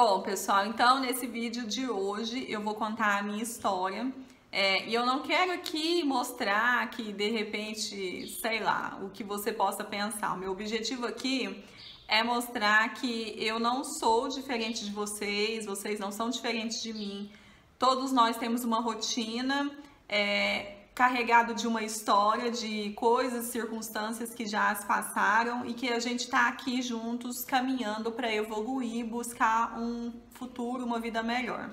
Bom, pessoal, então nesse vídeo de hoje eu vou contar a minha história. E eu não quero aqui mostrar que de repente, sei lá, o que você possa pensar. O meu objetivo aqui é mostrar que eu não sou diferente de vocês, vocês não são diferentes de mim. Todos nós temos uma rotina, carregado de uma história, de coisas, circunstâncias que já se passaram e que a gente está aqui juntos caminhando para evoluir, buscar um futuro, uma vida melhor.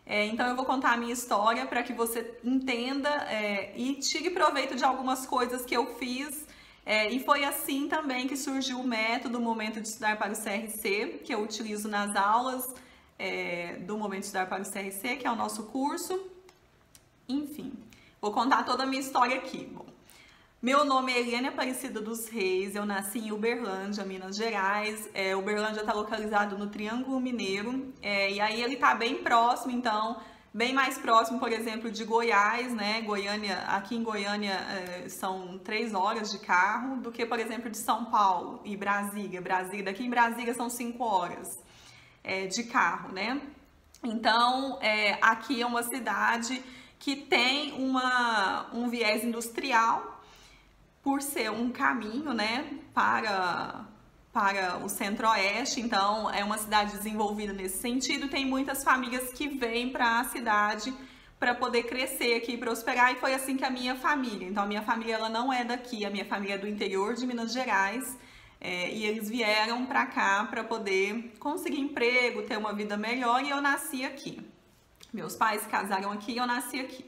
Então eu vou contar a minha história para que você entenda e tire proveito de algumas coisas que eu fiz. E foi assim também que surgiu o método Momento de Estudar para o CRC, que eu utilizo nas aulas do Momento de Estudar para o CRC, que é o nosso curso. Enfim, vou contar toda a minha história aqui. Bom, meu nome é Eliane Aparecida dos Reis, eu nasci em Uberlândia, Minas Gerais. Uberlândia está localizado no Triângulo Mineiro, e aí ele está bem próximo, então, bem mais próximo, por exemplo, de Goiás, né? Goiânia, aqui em Goiânia são 3 horas de carro, do que, por exemplo, de São Paulo e Brasília. Daqui em Brasília são 5 horas de carro, né? Então, aqui é uma cidade que tem um viés industrial, por ser um caminho, né, para o Centro-Oeste. Então é uma cidade desenvolvida nesse sentido. Tem muitas famílias que vêm para a cidade para poder crescer aqui e prosperar, e foi assim que a minha família. Então a minha família, ela não é daqui, a minha família é do interior de Minas Gerais, e eles vieram para cá para poder conseguir emprego, ter uma vida melhor, e eu nasci aqui. Meus pais se casaram aqui e eu nasci aqui.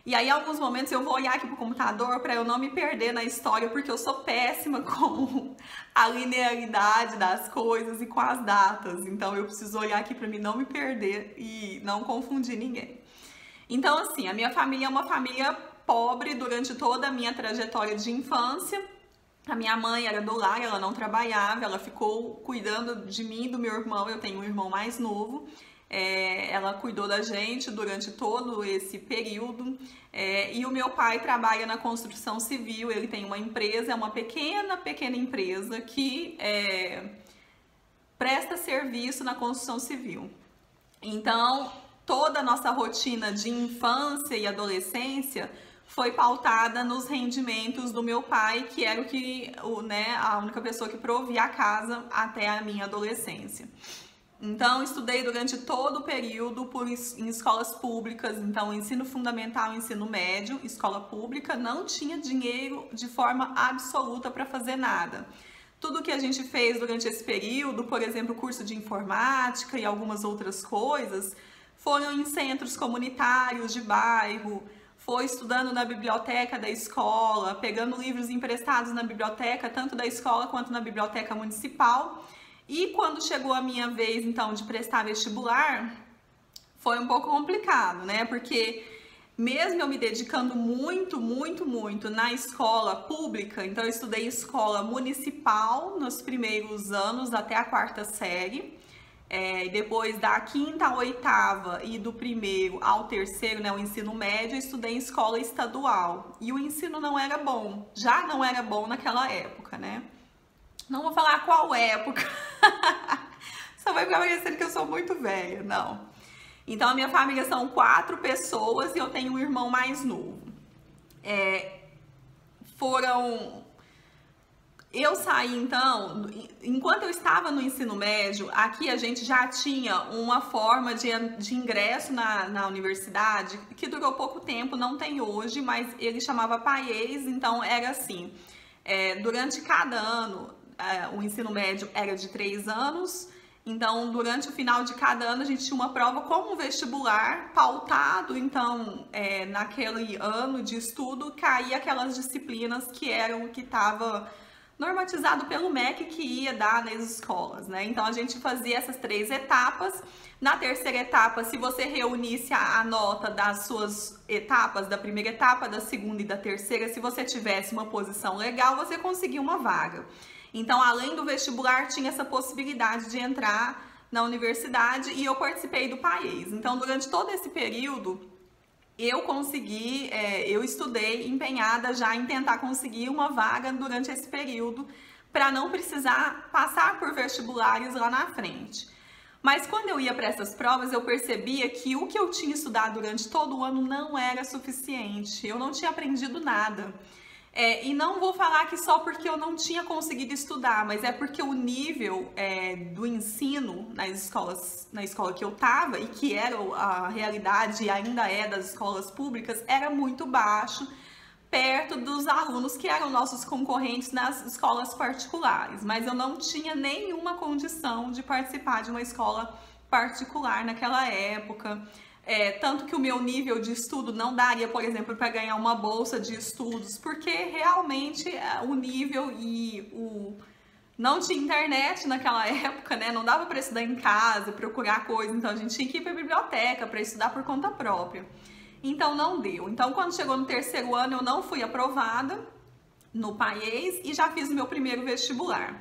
E aí, em alguns momentos, eu vou olhar aqui pro computador para eu não me perder na história, porque eu sou péssima com a linearidade das coisas e com as datas. Então, eu preciso olhar aqui para mim não me perder e não confundir ninguém. Então, assim, a minha família é uma família pobre durante toda a minha trajetória de infância. A minha mãe era do lar, ela não trabalhava, ela ficou cuidando de mim e do meu irmão. Eu tenho um irmão mais novo. Ela cuidou da gente durante todo esse período, e o meu pai trabalha na construção civil. Ele tem uma empresa, é uma pequena empresa que presta serviço na construção civil. Então, toda a nossa rotina de infância e adolescência foi pautada nos rendimentos do meu pai, que era a única pessoa que provia a casa até a minha adolescência. Então, estudei durante todo o período em escolas públicas. Então, ensino fundamental, ensino médio, escola pública. Não tinha dinheiro de forma absoluta para fazer nada. Tudo que a gente fez durante esse período, por exemplo, curso de informática e algumas outras coisas, foram em centros comunitários de bairro, foi estudando na biblioteca da escola, pegando livros emprestados na biblioteca, tanto da escola quanto na biblioteca municipal. E quando chegou a minha vez, então, de prestar vestibular, foi um pouco complicado, né? Porque mesmo eu me dedicando muito na escola pública, então eu estudei escola municipal nos primeiros anos até a 4ª série, e depois da 5ª à 8ª e do 1º ao 3º, né, o ensino médio, eu estudei em escola estadual. E o ensino não era bom, já não era bom naquela época, né? Não vou falar qual época, só vai ficar parecendo que eu sou muito velha, não. Então, a minha família são 4 pessoas e eu tenho um irmão mais novo. Eu saí, então, enquanto eu estava no ensino médio, aqui a gente já tinha uma forma de ingresso na universidade, que durou pouco tempo, não tem hoje, mas ele chamava PAES. Então era assim, durante cada ano, o ensino médio era de 3 anos, então durante o final de cada ano a gente tinha uma prova como um vestibular pautado. Então naquele ano de estudo caía aquelas disciplinas que eram o que estava normatizado pelo MEC que ia dar nas escolas, né? Então a gente fazia essas 3 etapas. Na 3ª etapa, se você reunisse a nota das suas etapas, da 1ª etapa, da 2ª e da 3ª, se você tivesse uma posição legal, você conseguia uma vaga. Então, além do vestibular, tinha essa possibilidade de entrar na universidade, e eu participei do PAES. Então, durante todo esse período, eu estudei empenhada já em tentar conseguir uma vaga durante esse período, para não precisar passar por vestibulares lá na frente. Mas quando eu ia para essas provas, eu percebia que o que eu tinha estudado durante todo o ano não era suficiente. Eu não tinha aprendido nada. E não vou falar que só porque eu não tinha conseguido estudar, mas é porque o nível do ensino na escola que eu estava, e que era a realidade e ainda é das escolas públicas, era muito baixo, perto dos alunos que eram nossos concorrentes nas escolas particulares, mas eu não tinha nenhuma condição de participar de uma escola particular naquela época. Tanto que o meu nível de estudo não daria, por exemplo, para ganhar uma bolsa de estudos, porque realmente o nível não tinha internet naquela época, né? Não dava para estudar em casa, procurar coisas, então a gente tinha que ir para a biblioteca para estudar por conta própria. Então não deu. Então quando chegou no terceiro ano eu não fui aprovada no PAES e já fiz o meu primeiro vestibular.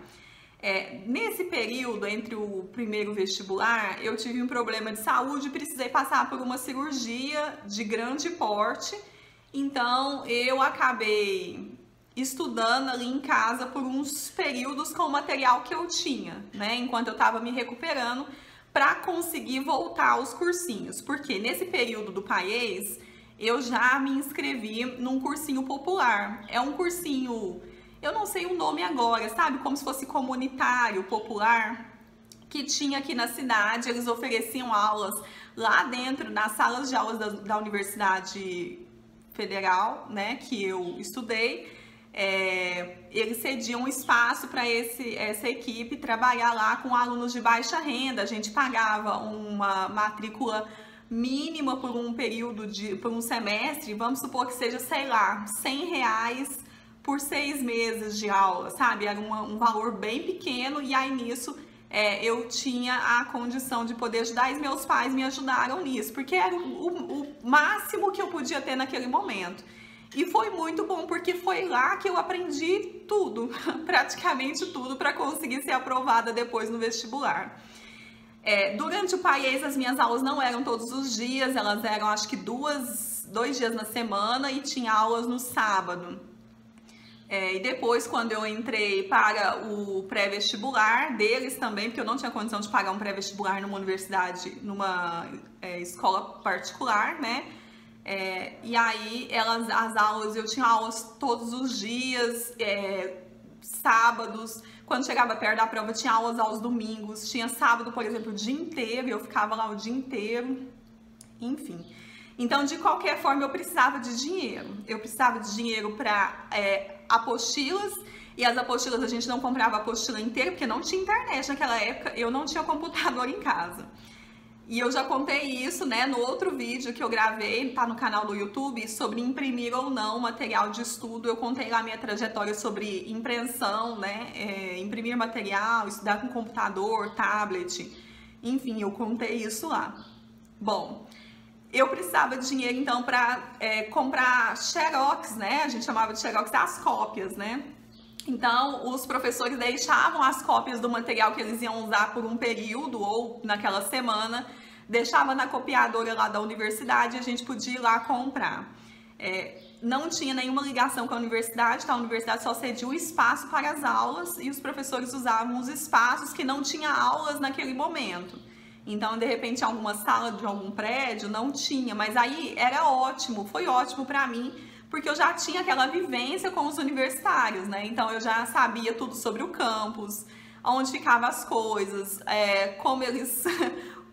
Nesse período entre o primeiro vestibular eu tive um problema de saúde e precisei passar por uma cirurgia de grande porte. Então eu acabei estudando ali em casa por uns períodos com o material que eu tinha, né? Enquanto eu estava me recuperando, para conseguir voltar aos cursinhos, porque nesse período do PAES eu já me inscrevi num cursinho popular. É um cursinho, eu não sei o nome agora, sabe? Como se fosse comunitário, popular, que tinha aqui na cidade. Eles ofereciam aulas lá dentro, nas salas de aulas da Universidade Federal, né, que eu estudei. Eles cediam um espaço para essa equipe trabalhar lá com alunos de baixa renda. A gente pagava uma matrícula mínima por um período, por um semestre, vamos supor que seja, sei lá, R$100 por 6 meses de aula, sabe? Era um valor bem pequeno, e aí nisso eu tinha a condição de poder ajudar, e meus pais me ajudaram nisso, porque era o máximo que eu podia ter naquele momento. E foi muito bom, porque foi lá que eu aprendi tudo, praticamente tudo, para conseguir ser aprovada depois no vestibular. Durante o PAES, as minhas aulas não eram todos os dias, elas eram acho que 2 dias na semana, e tinha aulas no sábado. E depois, quando eu entrei para o pré-vestibular deles também, porque eu não tinha condição de pagar um pré-vestibular numa universidade, numa escola particular, né? E aí as aulas, eu tinha aulas todos os dias, sábados, quando chegava perto da prova tinha aulas aos domingos, tinha sábado, por exemplo, o dia inteiro, eu ficava lá o dia inteiro, enfim. Então, de qualquer forma, eu precisava de dinheiro para apostilas, e as apostilas a gente não comprava a apostila inteira, porque não tinha internet naquela época, eu não tinha computador em casa. E eu já contei isso, né, no outro vídeo que eu gravei, tá no canal do YouTube, sobre imprimir ou não material de estudo. Eu contei lá a minha trajetória sobre impressão, né, imprimir material, estudar com computador, tablet, enfim, eu contei isso lá. Bom, eu precisava de dinheiro então para comprar xerox, né, a gente chamava de xerox as cópias, né. Então, os professores deixavam as cópias do material que eles iam usar por um período ou naquela semana, deixava na copiadora lá da universidade e a gente podia ir lá comprar. Não tinha nenhuma ligação com a universidade, tá? A universidade só cedia o espaço para as aulas e os professores usavam os espaços que não tinha aulas naquele momento. Então, de repente, alguma sala de algum prédio não tinha, mas aí era ótimo, foi ótimo para mim, porque eu já tinha aquela vivência com os universitários, né? Então eu já sabia tudo sobre o campus, onde ficavam as coisas, como eles,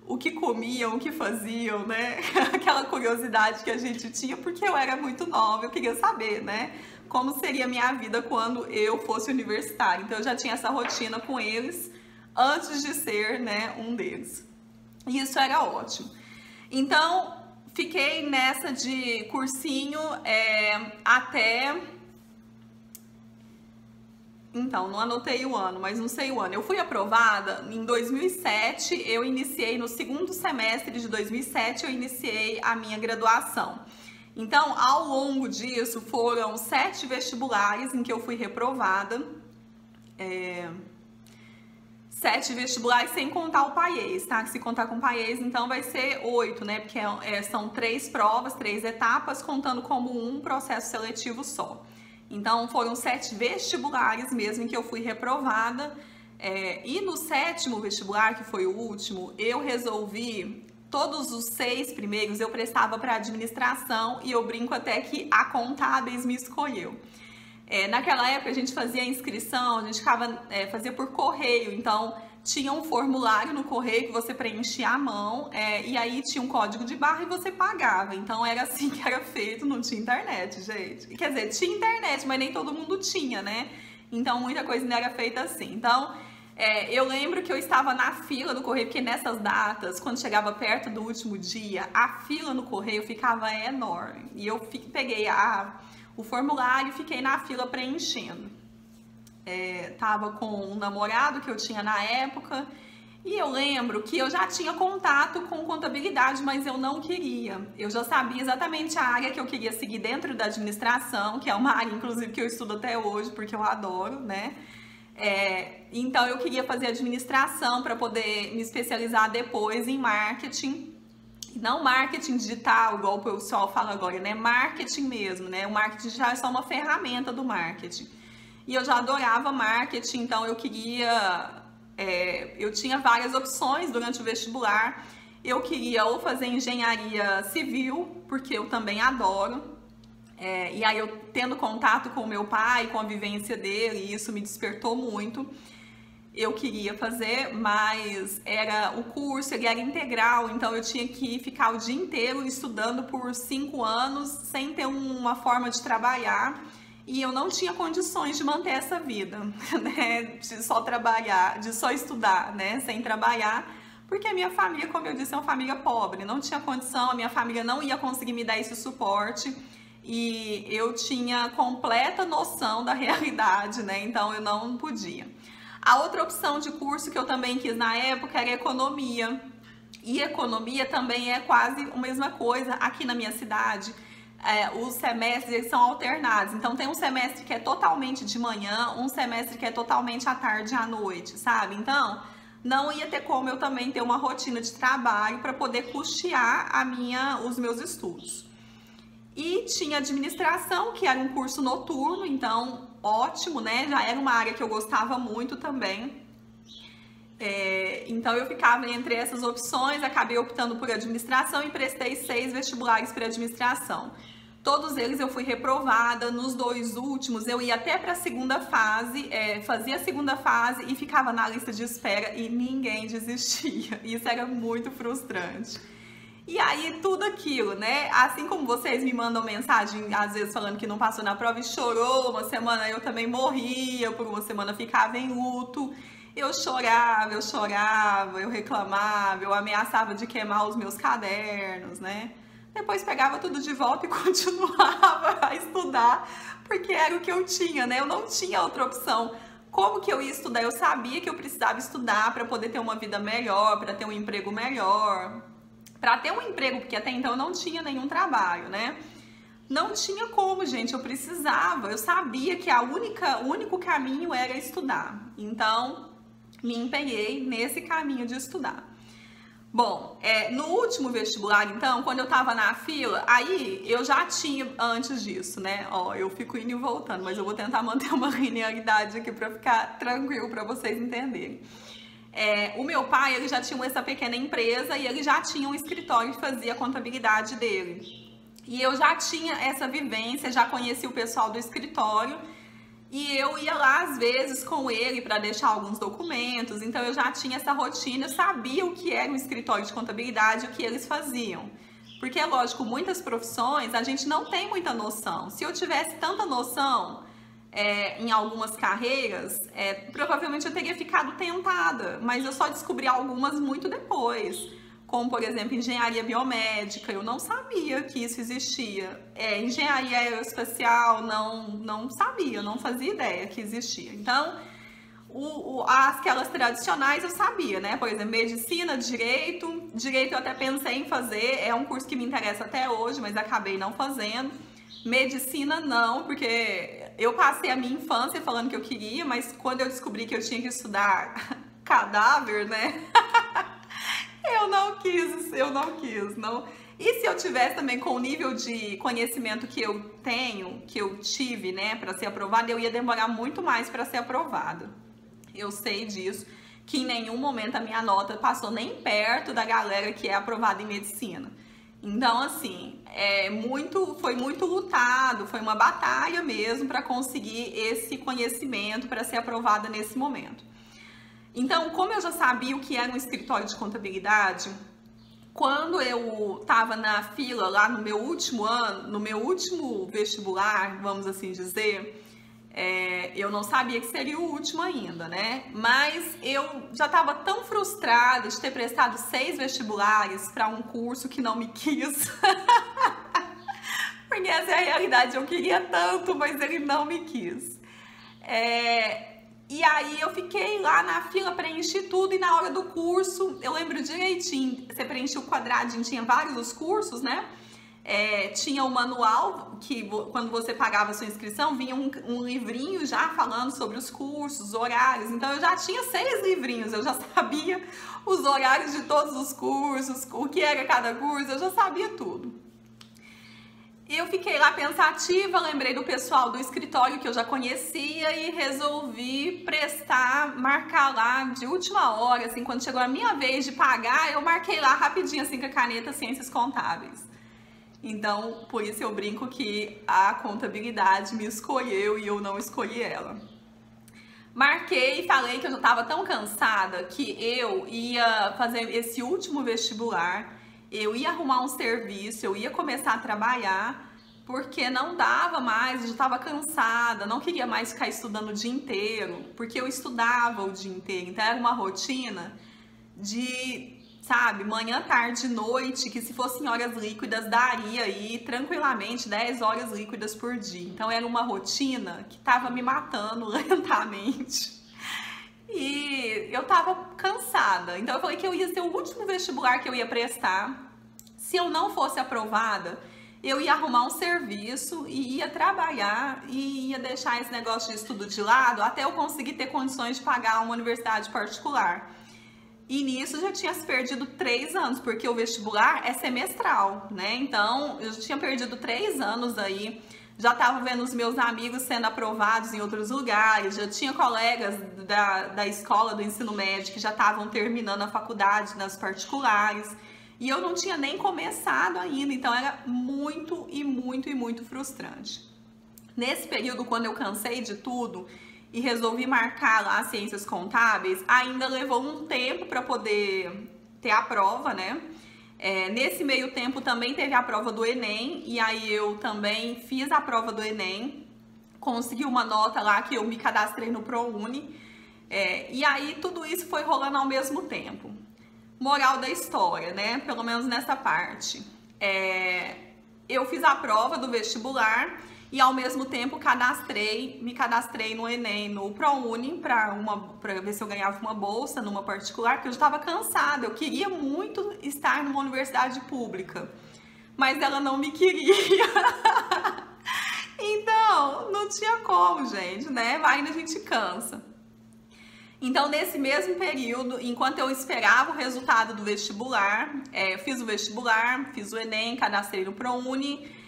o que comiam, o que faziam, né? Aquela curiosidade que a gente tinha, porque eu era muito nova, eu queria saber, né? Como seria a minha vida quando eu fosse universitária. Então eu já tinha essa rotina com eles antes de ser, né, um deles. E isso era ótimo. Então, fiquei nessa de cursinho até... Então, não anotei o ano, mas não sei o ano. Eu fui aprovada em 2007, eu iniciei no segundo semestre de 2007, eu iniciei a minha graduação. Então, ao longo disso, foram 7 vestibulares em que eu fui reprovada. 7 vestibulares sem contar o PAES, tá? Se contar com o PAES, então vai ser 8, né? Porque são 3 provas, 3 etapas, contando como um processo seletivo só. Então, foram 7 vestibulares mesmo em que eu fui reprovada. E no 7º vestibular, que foi o último, eu resolvi, todos os 6 primeiros eu prestava para administração e eu brinco até que a Contábeis me escolheu. Naquela época a gente fazia a inscrição, a gente fazia por correio, então tinha um formulário no correio que você preenchia à mão, e aí tinha um código de barra e você pagava. Então era assim que era feito, não tinha internet, gente. Quer dizer, tinha internet, mas nem todo mundo tinha, né? Então muita coisa ainda era feita assim. Então eu lembro que eu estava na fila do correio, porque nessas datas, quando chegava perto do último dia, a fila no correio ficava enorme. E eu peguei o formulário e fiquei na fila preenchendo. Tava com um namorado que eu tinha na época e eu lembro que eu já tinha contato com contabilidade, mas eu não queria. Eu já sabia exatamente a área que eu queria seguir dentro da administração, que é uma área, inclusive, que eu estudo até hoje, porque eu adoro, né? Então eu queria fazer administração para poder me especializar depois em marketing. Não marketing digital, igual o pessoal fala agora, né? Marketing mesmo, né? O marketing digital é só uma ferramenta do marketing. E eu já adorava marketing, então eu queria... eu tinha várias opções durante o vestibular. Eu queria ou fazer engenharia civil, porque eu também adoro. E aí eu tendo contato com o meu pai, com a vivência dele, isso me despertou muito. Eu queria fazer, mas o curso ele era integral, então eu tinha que ficar o dia inteiro estudando por 5 anos, sem ter uma forma de trabalhar. E eu não tinha condições de manter essa vida, né? De só trabalhar, de só estudar, né? Sem trabalhar, porque a minha família, como eu disse, é uma família pobre, não tinha condição, a minha família não ia conseguir me dar esse suporte e eu tinha completa noção da realidade, né? Então eu não podia. A outra opção de curso que eu também quis na época era economia. E economia também é quase a mesma coisa aqui na minha cidade. Os semestres eles são alternados, então tem um semestre que é totalmente de manhã, um semestre que é totalmente à tarde e à noite, sabe? Então não ia ter como eu também ter uma rotina de trabalho para poder custear os meus estudos. E tinha administração, que era um curso noturno, então ótimo, né? Já era uma área que eu gostava muito também. Então eu ficava entre essas opções, acabei optando por administração e prestei 6 vestibulares para administração. Todos eles eu fui reprovada, nos 2 últimos eu ia até para a segunda fase, fazia a segunda fase e ficava na lista de espera e ninguém desistia. Isso era muito frustrante. E aí tudo aquilo, né? Assim como vocês me mandam mensagem, às vezes falando que não passou na prova e chorou uma semana, eu também morria, por uma semana ficava em luto. Eu chorava, eu reclamava, eu ameaçava de queimar os meus cadernos, né? Depois pegava tudo de volta e continuava a estudar, porque era o que eu tinha, né? Eu não tinha outra opção. Como que eu ia estudar? Eu sabia que eu precisava estudar para poder ter uma vida melhor, para ter um emprego melhor. Para ter um emprego, porque até então eu não tinha nenhum trabalho, né? Não tinha como, gente, eu precisava. Eu sabia que o único caminho era estudar. Então me empenhei nesse caminho de estudar. Bom, no último vestibular, então, quando eu tava na fila, aí eu já tinha, antes disso, né? Ó, eu fico indo e voltando, mas eu vou tentar manter uma linearidade aqui pra ficar tranquilo pra vocês entenderem. O meu pai, ele já tinha essa pequena empresa e ele já tinha um escritório que fazia a contabilidade dele. E eu já tinha essa vivência, já conhecia o pessoal do escritório. E eu ia lá, às vezes, com ele para deixar alguns documentos. Então, eu já tinha essa rotina, eu sabia o que era um escritório de contabilidade, o que eles faziam. Porque, é lógico, muitas profissões a gente não tem muita noção. Se eu tivesse tanta noção em algumas carreiras, provavelmente eu teria ficado tentada. Mas eu só descobri algumas muito depois. Como, por exemplo, engenharia biomédica, eu não sabia que isso existia. Engenharia aeroespacial, não sabia, não fazia ideia que existia. Então, aquelas tradicionais eu sabia, né? Por exemplo, medicina, direito eu até pensei em fazer, é um curso que me interessa até hoje, mas acabei não fazendo. Medicina não, porque eu passei a minha infância falando que eu queria, mas quando eu descobri que eu tinha que estudar cadáver, né? Eu não quis, não. E se eu tivesse também com o nível de conhecimento que eu tive, né, para ser aprovada, eu ia demorar muito mais para ser aprovada. Eu sei disso, que em nenhum momento a minha nota passou nem perto da galera que é aprovada em medicina. Então, assim, foi muito lutado, foi uma batalha mesmo para conseguir esse conhecimento para ser aprovada nesse momento. Então, como eu já sabia o que era um escritório de contabilidade, quando eu estava na fila lá no meu último ano, no meu último vestibular, vamos assim dizer, eu não sabia que seria o último ainda, né? Mas eu já estava tão frustrada de ter prestado 6 vestibulares para um curso que não me quis. Porque essa é a realidade, eu queria tanto, mas ele não me quis. E aí eu fiquei lá na fila, preenchi tudo, e na hora do curso, eu lembro direitinho, você preenchia o quadradinho, tinha vários os cursos, né? Tinha o manual, que quando você pagava a sua inscrição, vinha um livrinho já falando sobre os cursos, os horários. Então eu já tinha 6 livrinhos, eu já sabia os horários de todos os cursos, o que era cada curso, eu já sabia tudo. Eu fiquei lá pensativa, lembrei do pessoal do escritório que eu já conhecia e resolvi marcar lá de última hora, assim, quando chegou a minha vez de pagar, eu marquei lá rapidinho, assim, com a caneta Ciências Contábeis. Então, por isso eu brinco que a contabilidade me escolheu e eu não escolhi ela. Marquei e falei que eu já estava tão cansada que eu ia fazer esse último vestibular, eu ia arrumar um serviço, eu ia começar a trabalhar, porque não dava mais, eu já estava cansada, não queria mais ficar estudando o dia inteiro, porque eu estudava o dia inteiro, então era uma rotina de, sabe, manhã, tarde, noite, que se fossem horas líquidas, daria aí tranquilamente 10 horas líquidas por dia. Então era uma rotina que estava me matando lentamente. E eu tava cansada. Então eu falei que eu ia ser o último vestibular que eu ia prestar. Se eu não fosse aprovada, eu ia arrumar um serviço e ia trabalhar e ia deixar esse negócio de estudo de lado até eu conseguir ter condições de pagar uma universidade particular. E nisso já tinha se perdido 3 anos, porque o vestibular é semestral, né? Então eu já tinha perdido 3 anos aí. Já estava vendo os meus amigos sendo aprovados em outros lugares, já tinha colegas da escola do ensino médio que já estavam terminando a faculdade nas particulares, e eu não tinha nem começado ainda, então era muito e muito e muito frustrante. Nesse período, quando eu cansei de tudo e resolvi marcar lá Ciências Contábeis, ainda levou um tempo para poder ter a prova, né? Nesse meio tempo também teve a prova do Enem, e aí eu também fiz a prova do Enem, consegui uma nota lá que eu me cadastrei no ProUni, e aí tudo isso foi rolando ao mesmo tempo. Moral da história, né? Pelo menos nessa parte. Eu fiz a prova do vestibular e ao mesmo tempo me cadastrei no Enem, no ProUni, para ver se eu ganhava uma bolsa numa particular, porque eu já estava cansada, eu queria muito estar numa universidade pública, mas ela não me queria. Então, não tinha como, gente, né? Vai indo, a gente cansa. Então, nesse mesmo período, enquanto eu esperava o resultado do vestibular, fiz o vestibular, fiz o Enem, cadastrei no ProUni,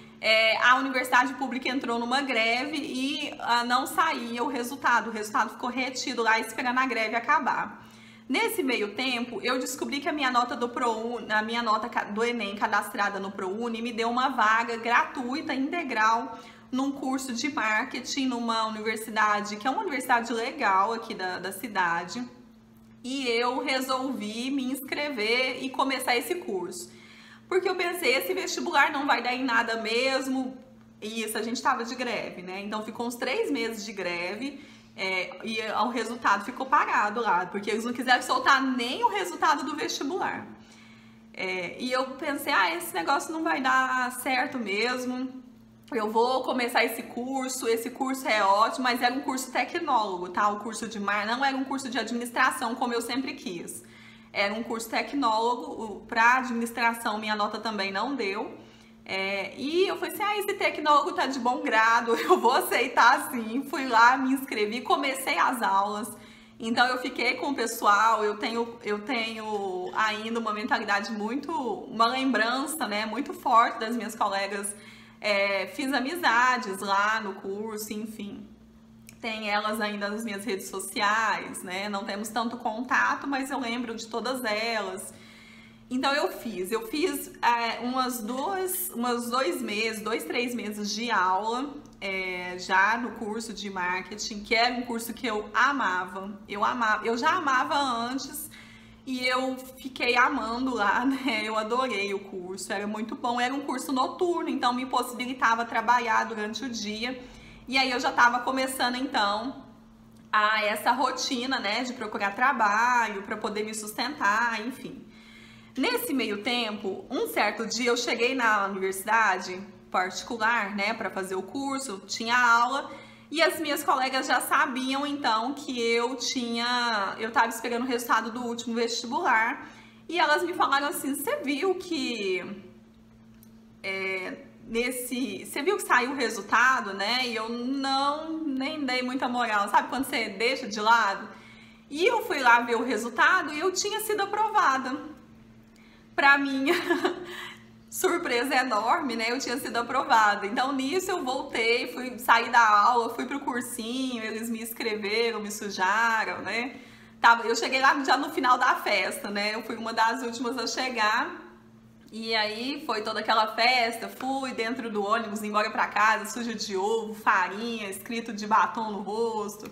a universidade pública entrou numa greve e não saía o resultado ficou retido lá esperando a greve acabar. Nesse meio tempo, eu descobri que a minha nota do ProUni, a minha nota do Enem cadastrada no ProUni me deu uma vaga gratuita, integral, num curso de marketing numa universidade, que é uma universidade legal aqui da cidade, e eu resolvi me inscrever e começar esse curso. Porque eu pensei, esse vestibular não vai dar em nada mesmo. E isso, a gente estava de greve, né? Então ficou uns 3 meses de greve e o resultado ficou parado lá, porque eles não quiseram soltar nem o resultado do vestibular. E eu pensei, esse negócio não vai dar certo mesmo. Eu vou começar esse curso é ótimo, mas era um curso tecnólogo, tá? O curso de não era um curso de administração, como eu sempre quis. Era um curso tecnólogo, para administração minha nota também não deu. E eu falei assim, esse tecnólogo tá de bom grado, eu vou aceitar sim. Fui lá, me inscrevi, comecei as aulas. Então eu fiquei com o pessoal, eu tenho ainda uma mentalidade uma lembrança, né, muito forte das minhas colegas. Fiz amizades lá no curso, enfim. tem elas ainda nas minhas redes sociais, né? Não temos tanto contato, mas eu lembro de todas elas. Então eu fiz umas 3 meses de aula já no curso de marketing, que era um curso que eu amava. Eu já amava antes e eu fiquei amando lá, né? Eu adorei o curso, era muito bom. Era um curso noturno, então me possibilitava trabalhar durante o dia. E aí eu já estava começando então essa rotina, né, de procurar trabalho para poder me sustentar, enfim. Nesse meio tempo, um certo dia eu cheguei na universidade particular, né, para fazer o curso, tinha aula e as minhas colegas já sabiam então que eu estava esperando o resultado do último vestibular e elas me falaram assim: você viu que saiu o resultado, né? E eu nem dei muita moral, sabe quando você deixa de lado? E eu fui lá ver o resultado e eu tinha sido aprovada. Pra minha surpresa enorme, né? Eu tinha sido aprovada. Então, nisso eu voltei, saí da aula, fui pro cursinho, eles me inscreveram, me sujaram, né? Eu cheguei lá já no final da festa, né? Eu fui uma das últimas a chegar. E aí foi toda aquela festa, fui dentro do ônibus, embora pra casa, suja de ovo, farinha, escrito de batom no rosto.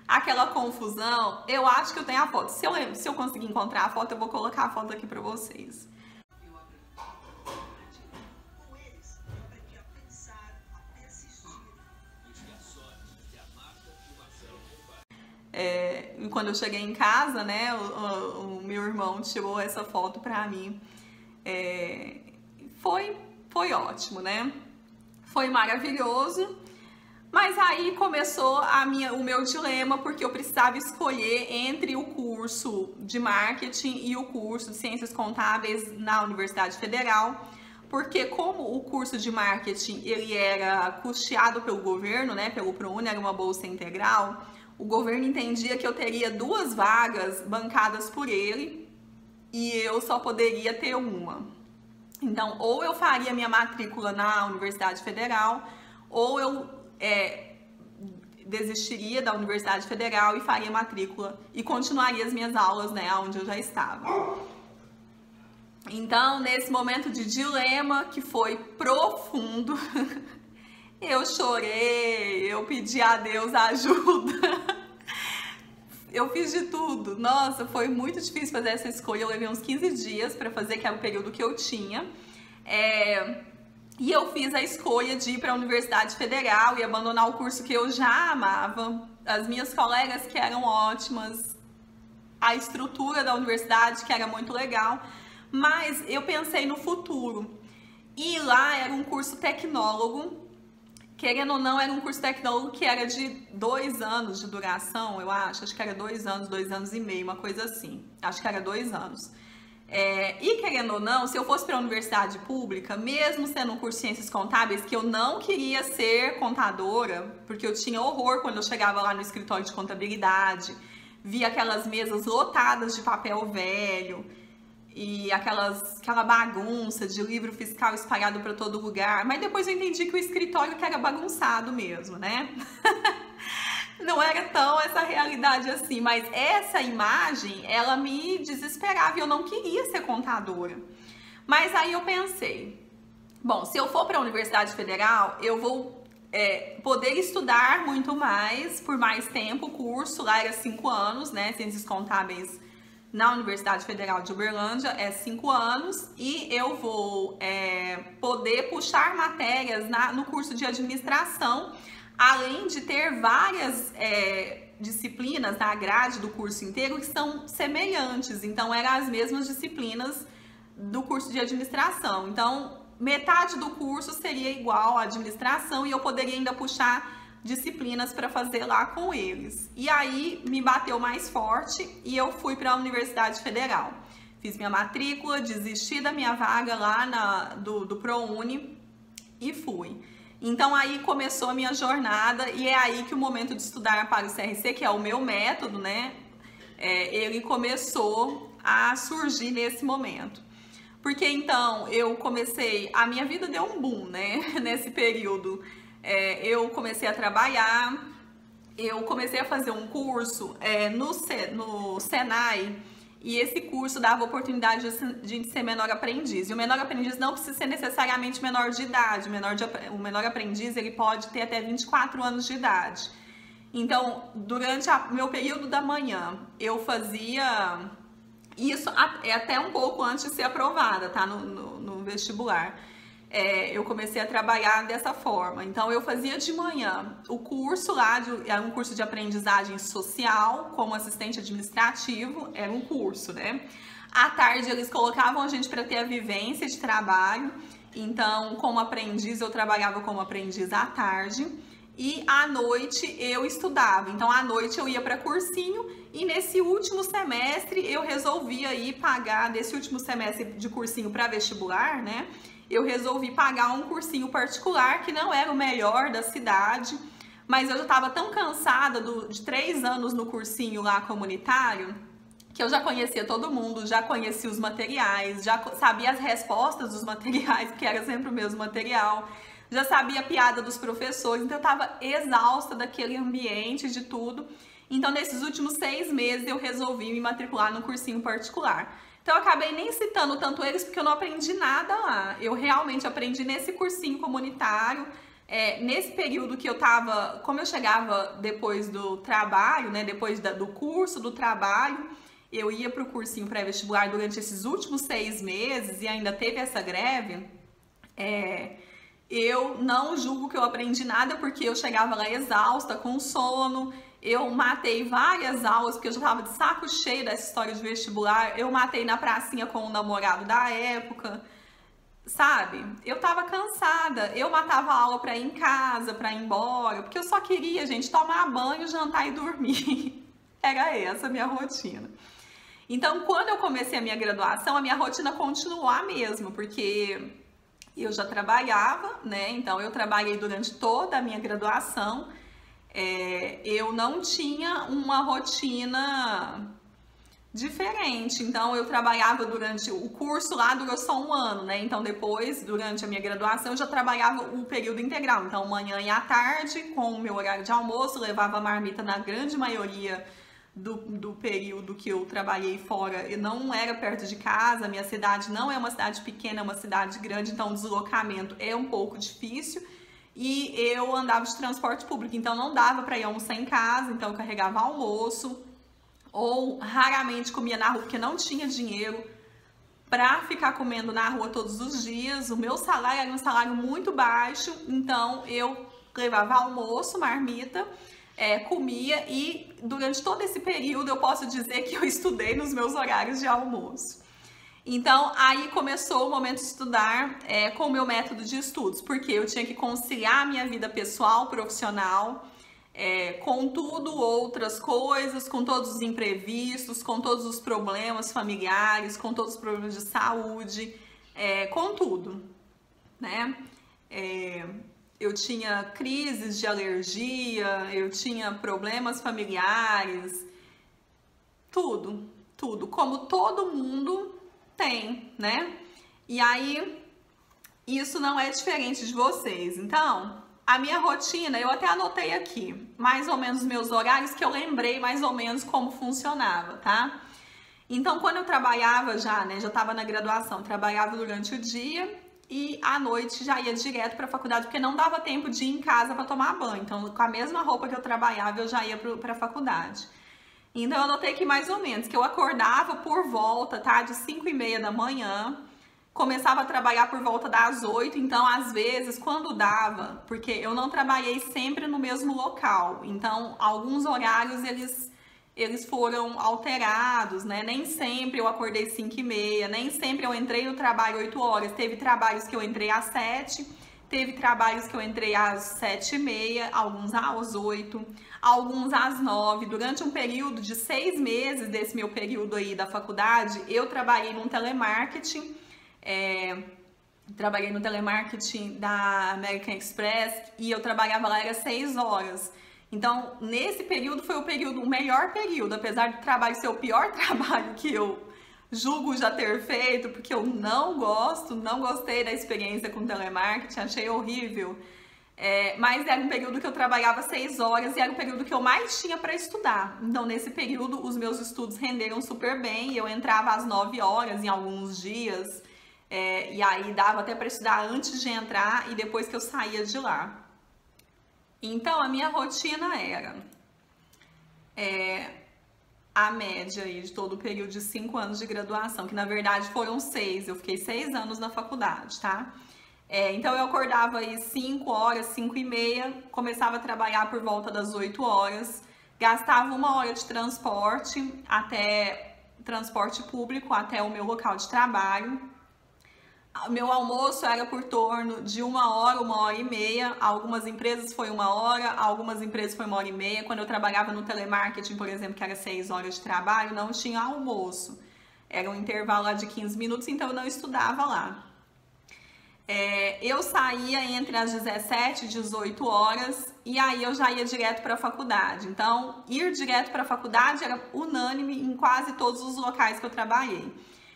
Aquela confusão. Eu acho que eu tenho a foto. Se eu conseguir encontrar a foto, eu vou colocar a foto aqui pra vocês. Quando eu cheguei em casa, né, o meu irmão tirou essa foto pra mim. Foi ótimo, né? Foi maravilhoso. Mas aí começou o meu dilema, porque eu precisava escolher entre o curso de marketing e o curso de ciências contábeis na Universidade Federal, porque como o curso de marketing ele era custeado pelo governo, né, pelo ProUni, era uma bolsa integral, o governo entendia que eu teria 2 vagas bancadas por ele e eu só poderia ter uma. Então, ou eu faria minha matrícula na Universidade Federal, ou eu desistiria da Universidade Federal e faria matrícula e continuaria as minhas aulas, né, onde eu já estava. Então, nesse momento de dilema que foi profundo, eu chorei, eu pedi a Deus ajuda. Eu fiz de tudo. Nossa, foi muito difícil fazer essa escolha. Eu levei uns 15 dias para fazer, que era o período que eu tinha. E eu fiz a escolha de ir para a Universidade Federal e abandonar o curso que eu já amava. As minhas colegas que eram ótimas, a estrutura da universidade que era muito legal, mas eu pensei no futuro. E lá era um curso tecnólogo, querendo ou não, era um curso tecnólogo que era de 2 anos de duração, eu acho que era 2 anos, 2 anos e meio, uma coisa assim. Acho que era 2 anos. E querendo ou não, se eu fosse para a universidade pública, mesmo sendo um curso de ciências contábeis, que eu não queria ser contadora, porque eu tinha horror quando eu chegava lá no escritório de contabilidade, via aquelas mesas lotadas de papel velho e aquela bagunça de livro fiscal espalhado para todo lugar, mas depois eu entendi que o escritório que era bagunçado mesmo, né? Não era tão essa realidade assim, mas essa imagem, ela me desesperava e eu não queria ser contadora. Mas aí eu pensei, bom, se eu for para a Universidade Federal, eu vou poder estudar muito mais, por mais tempo. O curso lá era 5 anos, né, Ciências Contábeis na Universidade Federal de Uberlândia é 5 anos e eu vou poder puxar matérias no curso de administração, além de ter várias disciplinas na grade do curso inteiro que são semelhantes, então eram as mesmas disciplinas do curso de administração. Então, metade do curso seria igual à administração e eu poderia ainda puxar disciplinas para fazer lá com eles. E aí me bateu mais forte e eu fui para a Universidade Federal. Fiz minha matrícula, desisti da minha vaga lá do ProUni e fui. Então aí começou a minha jornada e é aí que o momento de estudar para o CRC, que é o meu método, né, ele começou a surgir nesse momento. Porque então eu comecei, a minha vida deu um boom, né, nesse período. Eu comecei a trabalhar, eu comecei a fazer um curso no Senai, e esse curso dava oportunidade de ser menor aprendiz. E o menor aprendiz não precisa ser necessariamente menor de idade. O menor aprendiz, ele pode ter até 24 anos de idade. Então, durante o meu período da manhã, eu fazia isso até um pouco antes de ser aprovada, tá? No vestibular. Eu comecei a trabalhar dessa forma. Então, eu fazia de manhã o curso lá, era um curso de aprendizagem social, como assistente administrativo, era um curso, né? À tarde, eles colocavam a gente para ter a vivência de trabalho. Então, como aprendiz, eu trabalhava como aprendiz à tarde. E à noite, eu estudava. Então, à noite, eu ia para cursinho. E nesse último semestre, eu resolvi aí pagar, desse último semestre de cursinho para vestibular, né? Eu resolvi pagar um cursinho particular, que não era o melhor da cidade, mas eu já estava tão cansada de 3 anos no cursinho lá comunitário, que eu já conhecia todo mundo, já conhecia os materiais, já sabia as respostas dos materiais, porque era sempre o mesmo material, já sabia a piada dos professores, então eu estava exausta daquele ambiente, de tudo. Então, nesses últimos 6 meses, eu resolvi me matricular no cursinho particular. Então, eu acabei nem citando tanto eles, porque eu não aprendi nada lá. Eu realmente aprendi nesse cursinho comunitário, nesse período que eu tava, como eu chegava depois do trabalho, né, depois do curso, do trabalho, eu ia para o cursinho pré-vestibular durante esses últimos 6 meses, e ainda teve essa greve, eu não julgo que eu aprendi nada, porque eu chegava lá exausta, com sono. Eu matei várias aulas, porque eu já tava de saco cheio dessa história de vestibular. Eu matei na pracinha com o namorado da época, sabe? Eu tava cansada. Eu matava a aula pra ir em casa, pra ir embora, porque eu só queria, gente, tomar banho, jantar e dormir. Era essa a minha rotina. Então, quando eu comecei a minha graduação, a minha rotina continuou a mesma, porque eu já trabalhava, né? Então, eu trabalhei durante toda a minha graduação. Eu não tinha uma rotina diferente. Então, eu trabalhava durante o curso lá, durou só 1 ano, né? Então, depois, durante a minha graduação, eu já trabalhava o período integral. Então, manhã e à tarde, com o meu horário de almoço, levava marmita na grande maioria do período que eu trabalhei fora. Eu não era perto de casa, minha cidade não é uma cidade pequena, é uma cidade grande, então o deslocamento é um pouco difícil. E eu andava de transporte público, então não dava para ir almoçar em casa, então eu carregava almoço, ou raramente comia na rua, porque não tinha dinheiro para ficar comendo na rua todos os dias. O meu salário era um salário muito baixo, então eu levava almoço, marmita, comia, e durante todo esse período eu posso dizer que eu estudei nos meus horários de almoço. Então, aí começou o momento de estudar com o meu método de estudos, porque eu tinha que conciliar a minha vida pessoal, profissional, com tudo, outras coisas, com todos os imprevistos, com todos os problemas familiares, com todos os problemas de saúde, com tudo, né? Eu tinha crises de alergia, eu tinha problemas familiares, tudo, como todo mundo tem, né? E aí, isso não é diferente de vocês. Então, a minha rotina, eu até anotei aqui, mais ou menos os meus horários, que eu lembrei mais ou menos como funcionava, tá? Então, quando eu trabalhava já, né, já estava na graduação, trabalhava durante o dia e à noite já ia direto para a faculdade, porque não dava tempo de ir em casa para tomar banho. Então, com a mesma roupa que eu trabalhava, eu já ia para a faculdade. Então, eu anotei aqui mais ou menos, que eu acordava por volta, tá, de 5h30 da manhã, começava a trabalhar por volta das 8h, então, às vezes, quando dava, porque eu não trabalhei sempre no mesmo local, então, alguns horários, eles foram alterados, né, nem sempre eu acordei 5h30, nem sempre eu entrei no trabalho 8 horas, teve trabalhos que eu entrei às 7h, teve trabalhos que eu entrei às 7h30, alguns às 8h, alguns às 9h. Durante um período de 6 meses desse meu período aí da faculdade, eu trabalhei num telemarketing, da American Express, e eu trabalhava lá, era 6 horas. Então, nesse período foi o melhor período, apesar do trabalho ser o pior trabalho que eu julgo já ter feito, porque eu não gostei da experiência com telemarketing, achei horrível. Mas era um período que eu trabalhava 6 horas e era o período que eu mais tinha para estudar. Então, nesse período, os meus estudos renderam super bem. Eu entrava às 9 horas em alguns dias, e aí dava até para estudar antes de entrar e depois que eu saía de lá. Então, a minha rotina era a média aí de todo o período de 5 anos de graduação, que na verdade foram 6. Eu fiquei 6 anos na faculdade, tá? Então eu acordava aí 5 horas, 5 e meia, começava a trabalhar por volta das 8 horas, gastava 1 hora de transporte público até o meu local de trabalho. Meu almoço era por torno de 1 hora, 1 hora e meia. Algumas empresas foi 1 hora, algumas empresas foi 1 hora e meia. Quando eu trabalhava no telemarketing, por exemplo, que era 6 horas de trabalho, não tinha almoço. Era um intervalo lá de 15 minutos, então eu não estudava lá. Eu saía entre as 17 e 18 horas e aí eu já ia direto para a faculdade. Então, ir direto para a faculdade era unânime em quase todos os locais que eu trabalhei.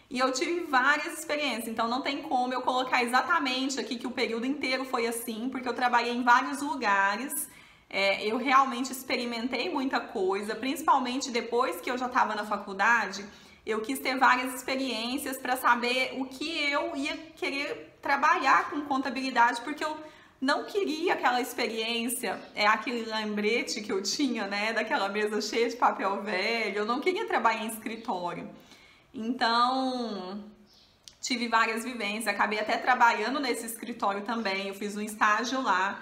E eu tive várias experiências, então não tem como eu colocar exatamente aqui que o período inteiro foi assim, porque eu trabalhei em vários lugares. Eu realmente experimentei muita coisa, principalmente depois que eu já estava na faculdade. Eu quis ter várias experiências para saber o que eu ia querer trabalhar com contabilidade, porque eu não queria aquela experiência, aquele lembrete que eu tinha, né, daquela mesa cheia de papel velho. Eu não queria trabalhar em escritório. Então, tive várias vivências, acabei até trabalhando nesse escritório também. Eu fiz um estágio lá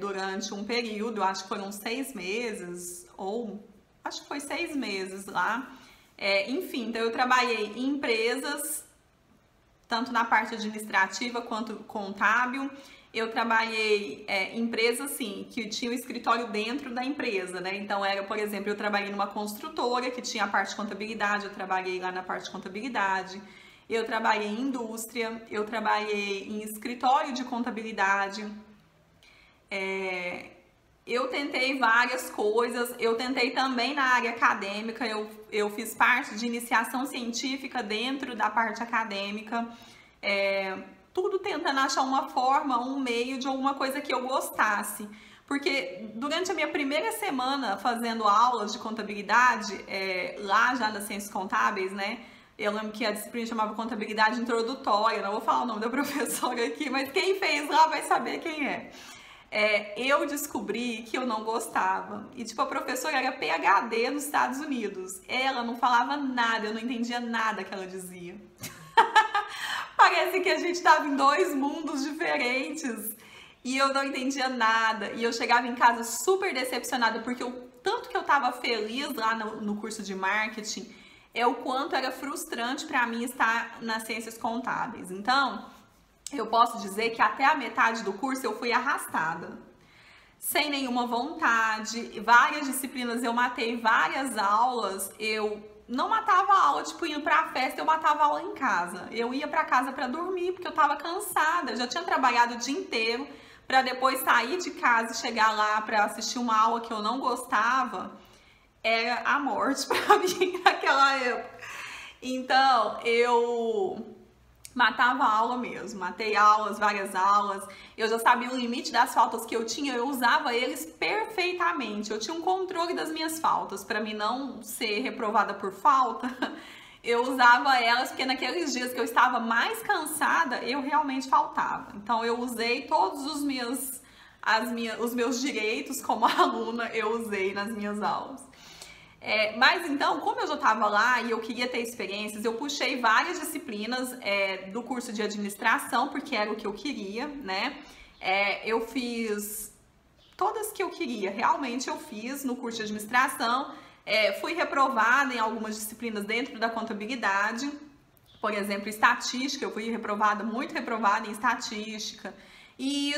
durante um período, acho que foram 6 meses, ou acho que foi 6 meses lá. Enfim, então eu trabalhei em empresas, tanto na parte administrativa quanto contábil. Eu trabalhei em empresas, assim, que tinha o escritório dentro da empresa, né? Então, por exemplo, eu trabalhei numa construtora que tinha a parte de contabilidade, eu trabalhei lá na parte de contabilidade. Eu trabalhei em indústria, eu trabalhei em escritório de contabilidade. Eu tentei várias coisas, eu tentei também na área acadêmica, eu fiz parte de iniciação científica dentro da parte acadêmica, tudo tentando achar uma forma, um meio de alguma coisa que eu gostasse. Porque durante a minha primeira semana fazendo aulas de contabilidade, lá já nas Ciências Contábeis, né? Eu lembro que a disciplina chamava Contabilidade Introdutória, não vou falar o nome da professora aqui, mas quem fez lá vai saber quem é. Eu descobri que eu não gostava. E tipo, a professora era PhD nos Estados Unidos. Ela não falava nada, eu não entendia nada que ela dizia. Parece que a gente estava em 2 mundos diferentes. E eu não entendia nada. E eu chegava em casa super decepcionada, porque tanto que eu estava feliz lá no curso de marketing, o quanto era frustrante para mim estar nas Ciências Contábeis. Então, eu posso dizer que até a metade do curso eu fui arrastada, sem nenhuma vontade. Várias disciplinas eu matei, várias aulas eu não matava a aula, tipo, indo pra festa, eu matava a aula em casa. Eu ia pra casa pra dormir, porque eu tava cansada, eu já tinha trabalhado o dia inteiro, pra depois sair de casa e chegar lá pra assistir uma aula que eu não gostava. Era a morte pra mim naquela época. Então, eu matava a aula mesmo, matei aulas, várias aulas. Eu já sabia o limite das faltas que eu tinha, eu usava eles perfeitamente. Eu tinha um controle das minhas faltas, para mim não ser reprovada por falta. Eu usava elas porque naqueles dias que eu estava mais cansada, eu realmente faltava. Então eu usei todos os meus direitos como aluna, eu usei nas minhas aulas. Mas então, como eu já estava lá e eu queria ter experiências, eu puxei várias disciplinas do curso de administração, porque era o que eu queria, né? Eu fiz todas que eu queria, realmente eu fiz no curso de administração. Fui reprovada em algumas disciplinas dentro da contabilidade, por exemplo, estatística, eu fui reprovada, muito reprovada em estatística. E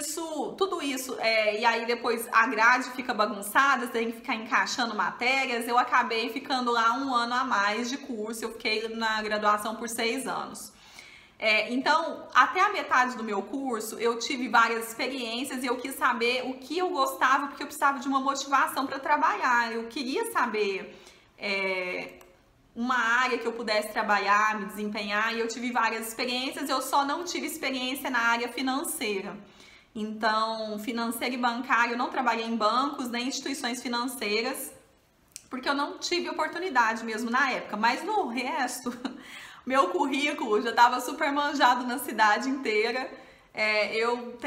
tudo isso, e aí depois a grade fica bagunçada, você tem que ficar encaixando matérias. Eu acabei ficando lá 1 ano a mais de curso, eu fiquei na graduação por 6 anos. Então, até a metade do meu curso, eu tive várias experiências e eu quis saber o que eu gostava, porque eu precisava de uma motivação para trabalhar. Eu queria saber uma área que eu pudesse trabalhar, me desempenhar, e eu tive várias experiências, eu só não tive experiência na área financeira. Então, financeiro e bancário, eu não trabalhei em bancos nem instituições financeiras, porque eu não tive oportunidade mesmo na época. Mas no resto, meu currículo já estava super manjado na cidade inteira. Eu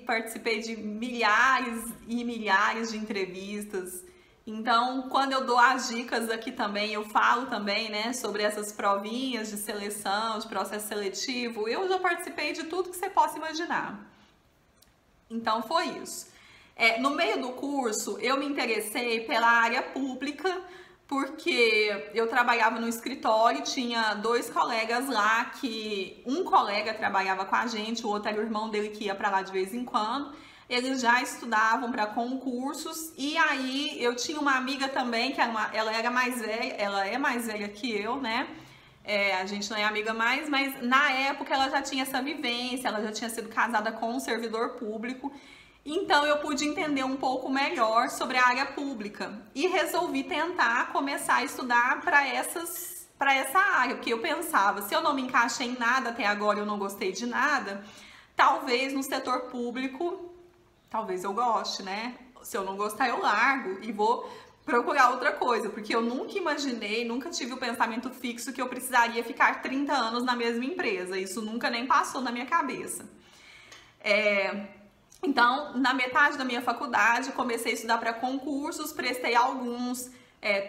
participei de milhares e milhares de entrevistas. Então, quando eu dou as dicas aqui também, eu falo também, né, sobre essas provinhas de seleção, de processo seletivo. Eu já participei de tudo que você possa imaginar. Então, foi isso. No meio do curso, eu me interessei pela área pública, porque eu trabalhava no escritório, tinha 2 colegas lá, que um colega trabalhava com a gente, o outro era o irmão dele que ia para lá de vez em quando. Eles já estudavam para concursos, e aí eu tinha uma amiga também, que ela era mais velha, ela é mais velha que eu, né? A gente não é amiga mais, mas na época ela já tinha essa vivência, ela já tinha sido casada com um servidor público. Então eu pude entender um pouco melhor sobre a área pública e resolvi tentar começar a estudar para essa área, porque eu pensava, se eu não me encaixei em nada até agora, eu não gostei de nada, talvez no setor público, talvez eu goste, né? Se eu não gostar, eu largo e vou procurar outra coisa, porque eu nunca imaginei, nunca tive o pensamento fixo que eu precisaria ficar 30 anos na mesma empresa. Isso nunca nem passou na minha cabeça. Então, na metade da minha faculdade, comecei a estudar para concursos, prestei alguns,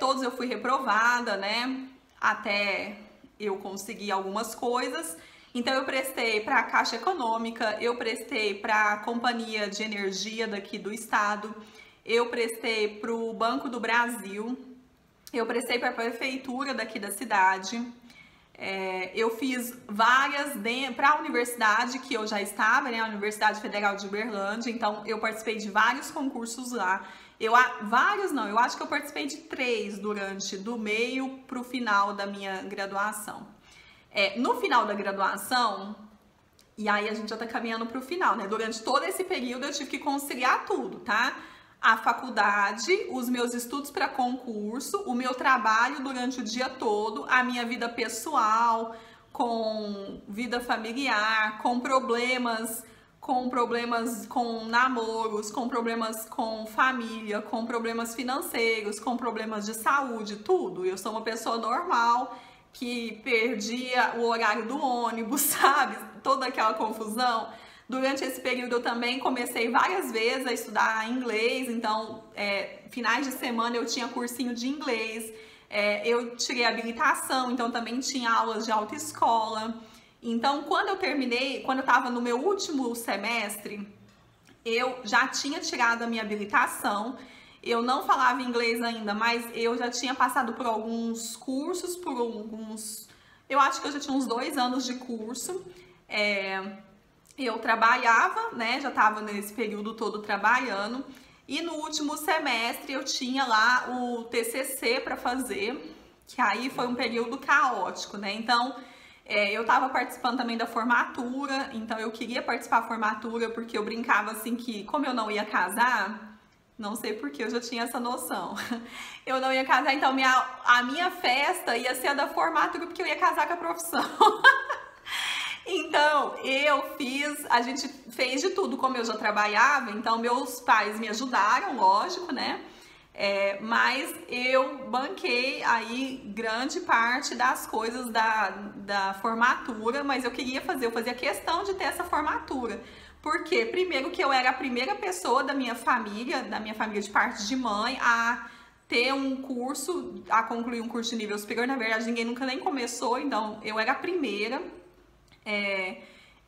todos eu fui reprovada, né? Até eu conseguir algumas coisas. Então, eu prestei para a Caixa Econômica, eu prestei para a Companhia de Energia daqui do estado, eu prestei para o Banco do Brasil, eu prestei para a Prefeitura daqui da cidade. Eu fiz várias para a universidade que eu já estava, né, a Universidade Federal de Uberlândia, então eu participei de vários concursos lá. Eu acho que eu participei de 3 do meio para o final da minha graduação. No final da graduação, e aí a gente já tá caminhando para o final, né, durante todo esse período eu tive que conciliar tudo, tá? A faculdade, os meus estudos para concurso, o meu trabalho durante o dia todo, a minha vida pessoal, com vida familiar, com problemas com namoros, com problemas com família, com problemas financeiros, com problemas de saúde, tudo. Eu sou uma pessoa normal que perdia o horário do ônibus, sabe? Toda aquela confusão. Durante esse período eu também comecei várias vezes a estudar inglês, então finais de semana eu tinha cursinho de inglês, eu tirei habilitação, então também tinha aulas de autoescola. Então quando eu estava no meu último semestre, eu já tinha tirado a minha habilitação, eu não falava inglês ainda, mas eu já tinha passado por alguns cursos, eu acho que eu já tinha uns 2 anos de curso. Eu trabalhava, né, já estava nesse período todo trabalhando, e no último semestre eu tinha lá o TCC para fazer, que aí foi um período caótico, né, então eu estava participando também da formatura, então eu queria participar da formatura porque eu brincava assim que, como eu não ia casar, não sei porque eu já tinha essa noção, eu não ia casar, então a minha festa ia ser a da formatura porque eu ia casar com a profissão. Então, a gente fez de tudo, como eu já trabalhava, então meus pais me ajudaram, lógico, né? Mas eu banquei aí grande parte das coisas da formatura, mas eu fazia questão de ter essa formatura. Porque, primeiro, que eu era a primeira pessoa da minha família de parte de mãe, a concluir um curso de nível superior. Na verdade, ninguém nunca nem começou, então eu era a primeira.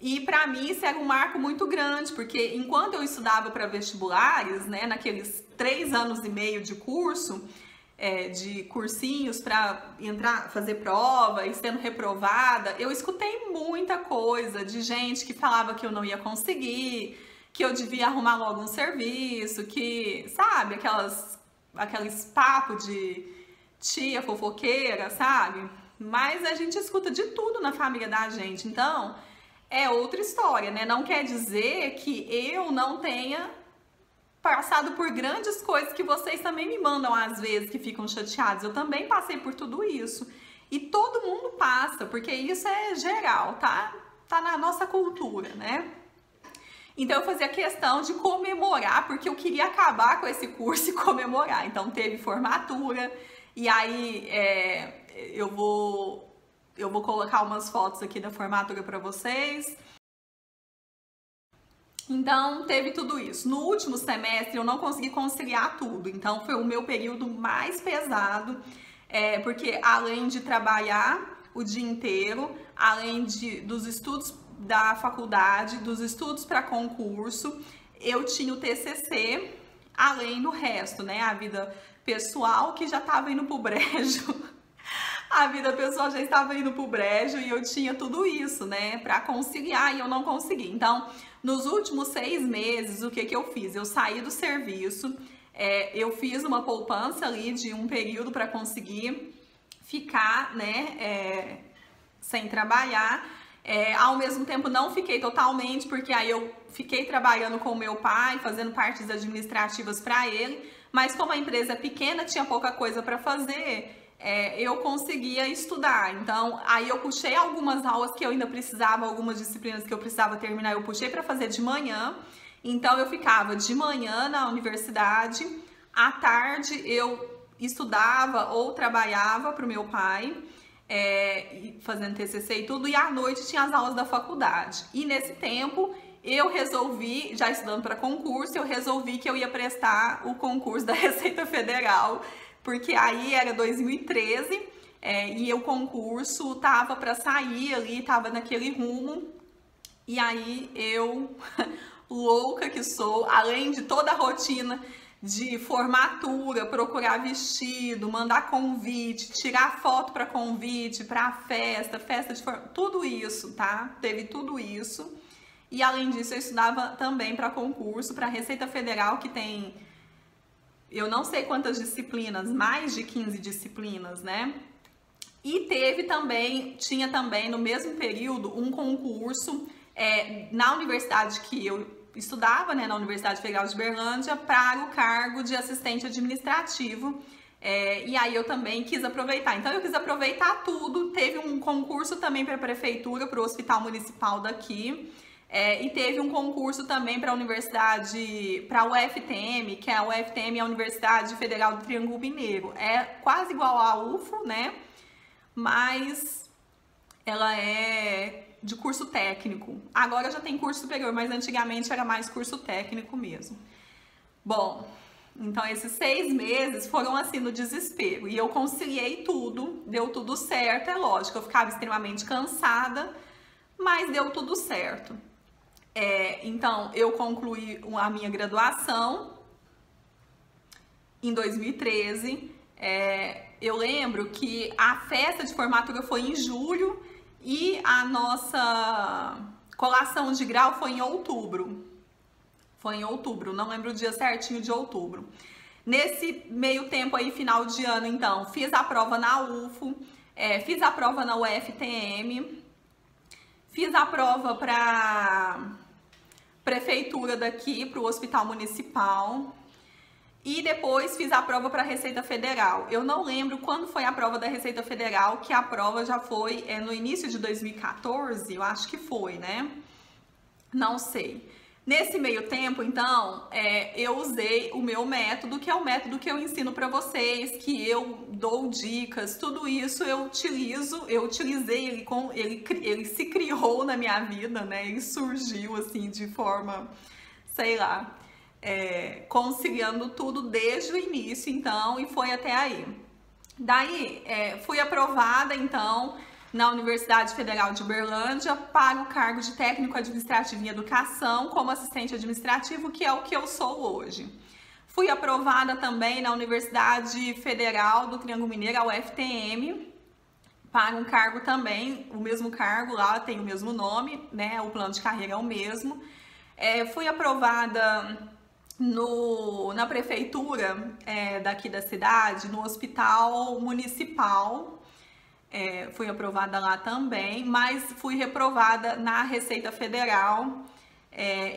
E para mim isso era um marco muito grande, porque enquanto eu estudava para vestibulares, né, naqueles 3 anos e meio de curso, de cursinhos para entrar, fazer prova e sendo reprovada, eu escutei muita coisa de gente que falava que eu não ia conseguir, que eu devia arrumar logo um serviço, que, sabe, aqueles papos de tia fofoqueira, sabe? Mas a gente escuta de tudo na família da gente, então é outra história, né? Não quer dizer que eu não tenha passado por grandes coisas que vocês também me mandam às vezes, que ficam chateados. Eu também passei por tudo isso. E todo mundo passa, porque isso é geral, tá? Tá na nossa cultura, né? Então eu fazia questão de comemorar, porque eu queria acabar com esse curso e comemorar. Então teve formatura, e aí eu vou colocar umas fotos aqui da formatura para vocês. Então teve tudo isso. No último semestre eu não consegui conciliar tudo, então foi o meu período mais pesado, porque além de trabalhar o dia inteiro, além dos estudos da faculdade, dos estudos para concurso, eu tinha o TCC, além do resto, né? A vida pessoal que já estava indo pro brejo. A vida pessoal já estava indo pro brejo e eu tinha tudo isso, né, para conciliar e eu não consegui. Então, nos últimos 6 meses, o que eu fiz? Eu saí do serviço, eu fiz uma poupança ali de um período para conseguir ficar, né, sem trabalhar. Ao mesmo tempo não fiquei totalmente, porque aí eu fiquei trabalhando com o meu pai, fazendo partes administrativas para ele, mas como a empresa é pequena, tinha pouca coisa para fazer, eu conseguia estudar. Então aí eu puxei algumas aulas que eu ainda precisava, algumas disciplinas que eu precisava terminar, eu puxei para fazer de manhã. Então eu ficava de manhã na universidade, à tarde eu estudava ou trabalhava para o meu pai, fazendo TCC e tudo, e à noite tinha as aulas da faculdade. E nesse tempo eu resolvi, já estudando para concurso, eu resolvi que eu ia prestar o concurso da Receita Federal, porque aí era 2013 e o concurso tava para sair ali, tava naquele rumo. E aí eu, louca que sou, além de toda a rotina de formatura, procurar vestido, mandar convite, tirar foto para convite, para festa de formatura, tudo isso, tá? Teve tudo isso. E além disso, eu estudava também para concurso, para Receita Federal, que tem, eu não sei quantas disciplinas, mais de 15 disciplinas, né? E tinha também no mesmo período um concurso na universidade que eu estudava, né, na Universidade Federal de Uberlândia, para o cargo de assistente administrativo, e aí eu também quis aproveitar. Então eu quis aproveitar tudo. Teve um concurso também para a prefeitura, para o hospital municipal daqui, e teve um concurso também para a universidade, para a UFTM, que é a UFTM, a Universidade Federal do Triângulo Mineiro. É quase igual à UFO, né, mas ela é de curso técnico. Agora já tem curso superior, mas antigamente era mais curso técnico mesmo. Bom, então esses 6 meses foram assim no desespero. E eu conciliei tudo, deu tudo certo. É lógico, eu ficava extremamente cansada, mas deu tudo certo. Então eu concluí a minha graduação em 2013. Eu lembro que a festa de formatura foi em julho, e a nossa colação de grau foi em outubro. Foi em outubro, não lembro o dia certinho de outubro. Nesse meio tempo aí, final de ano, então, fiz a prova na UFO, fiz a prova na UFTM, fiz a prova para prefeitura daqui, para o hospital municipal. E depois fiz a prova para a Receita Federal. Eu não lembro quando foi a prova da Receita Federal, que a prova já foi no início de 2014, eu acho que foi, né? Não sei. Nesse meio tempo, então, eu usei o meu método, que é o método que eu ensino para vocês, que eu dou dicas, tudo isso eu utilizei ele se criou na minha vida, né? Ele surgiu assim de forma, sei lá, conciliando tudo desde o início, então, e foi até aí. Daí, fui aprovada, então, na Universidade Federal de Uberlândia para o cargo de técnico administrativo em educação como assistente administrativo, que é o que eu sou hoje. Fui aprovada também na Universidade Federal do Triângulo Mineiro, a UFTM, para um cargo também, o mesmo cargo lá, tem o mesmo nome, né? O plano de carreira é o mesmo. Fui aprovada na prefeitura daqui da cidade, no hospital municipal, fui aprovada lá também, mas fui reprovada na Receita Federal,